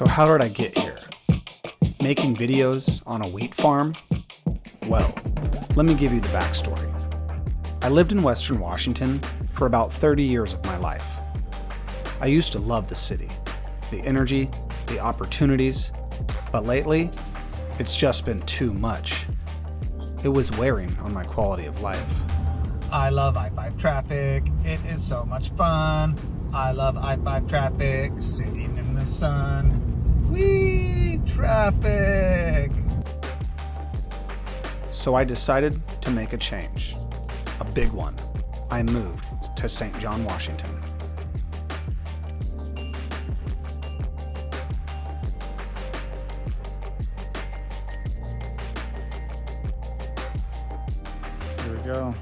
So how did I get here? Making videos on a wheat farm? Well, let me give you the backstory. I lived in Western Washington for about 30 years of my life. I used to love the city, the energy, the opportunities, but lately, it's just been too much. It was wearing on my quality of life. I love I-5 traffic. It is so much fun. I love I-5 traffic. Sitting in the sun. Whee! Traffic! So I decided to make a change. A big one. I moved to St. John, Washington. Here we go.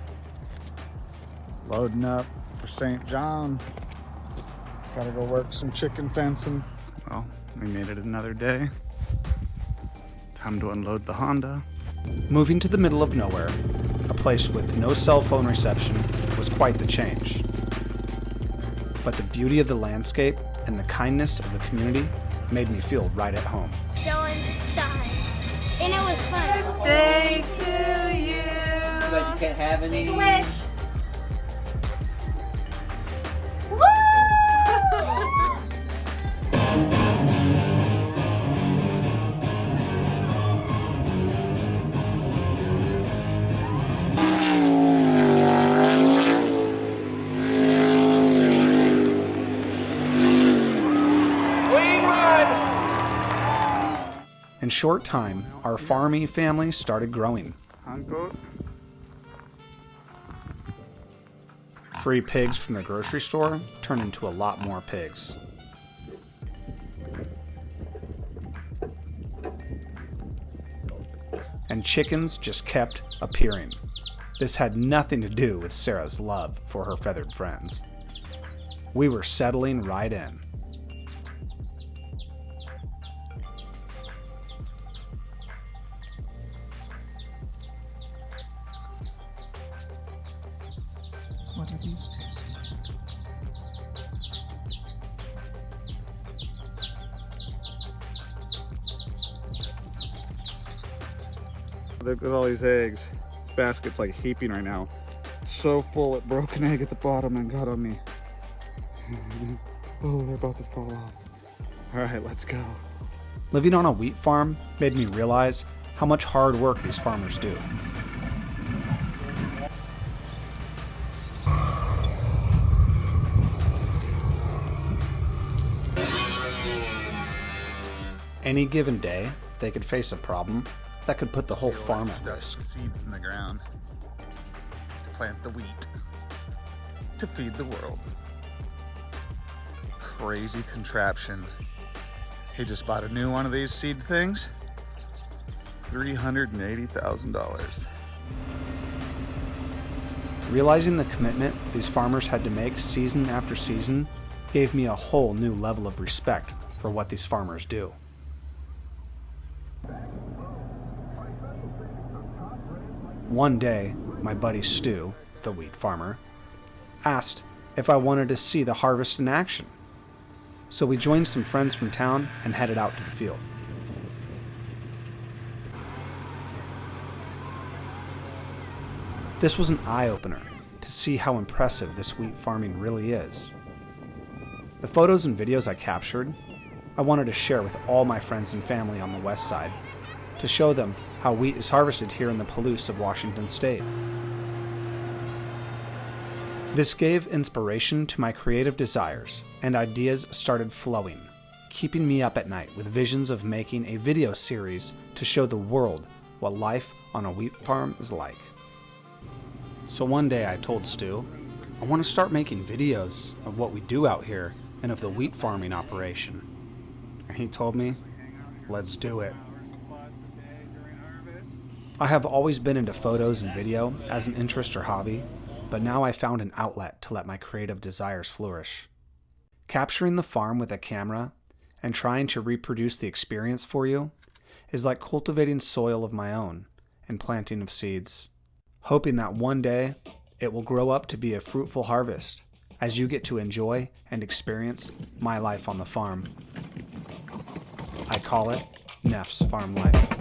Loading up for St. John. Gotta go work some chicken fencing. Well, we made it another day. Time to unload the Honda. Moving to the middle of nowhere, a place with no cell phone reception, was quite the change. But the beauty of the landscape and the kindness of the community made me feel right at home. So inside. And it was fun. Birthday to you. But you can't have any. Make a wish. In short time, our farming family started growing. Free pigs from the grocery store turned into a lot more pigs. And chickens just kept appearing. This had nothing to do with Sarah's love for her feathered friends. We were settling right in. What are these two, Steve? Look at all these eggs. This basket's like heaping right now. It's so full, it broke an egg at the bottom and got on me. Oh, they're about to fall off. All right, let's go. Living on a wheat farm made me realize how much hard work these farmers do. Any given day, they could face a problem that could put the whole farm at risk. Seeds in the ground to plant the wheat to feed the world. Crazy contraption. He just bought a new one of these seed things. $380,000. Realizing the commitment these farmers had to make season after season gave me a whole new level of respect for what these farmers do. One day, my buddy Stu, the wheat farmer, asked if I wanted to see the harvest in action. So we joined some friends from town and headed out to the field. This was an eye-opener to see how impressive this wheat farming really is. The photos and videos I captured, I wanted to share with all my friends and family on the west side to show them how wheat is harvested here in the Palouse of Washington State. This gave inspiration to my creative desires, and ideas started flowing, keeping me up at night with visions of making a video series to show the world what life on a wheat farm is like. So one day I told Stu, I want to start making videos of what we do out here and of the wheat farming operation. And he told me, let's do it. I have always been into photos and video as an interest or hobby, but now I found an outlet to let my creative desires flourish. Capturing the farm with a camera and trying to reproduce the experience for you is like cultivating soil of my own and planting of seeds, hoping that one day it will grow up to be a fruitful harvest as you get to enjoy and experience my life on the farm. call it Neff's Farm Life.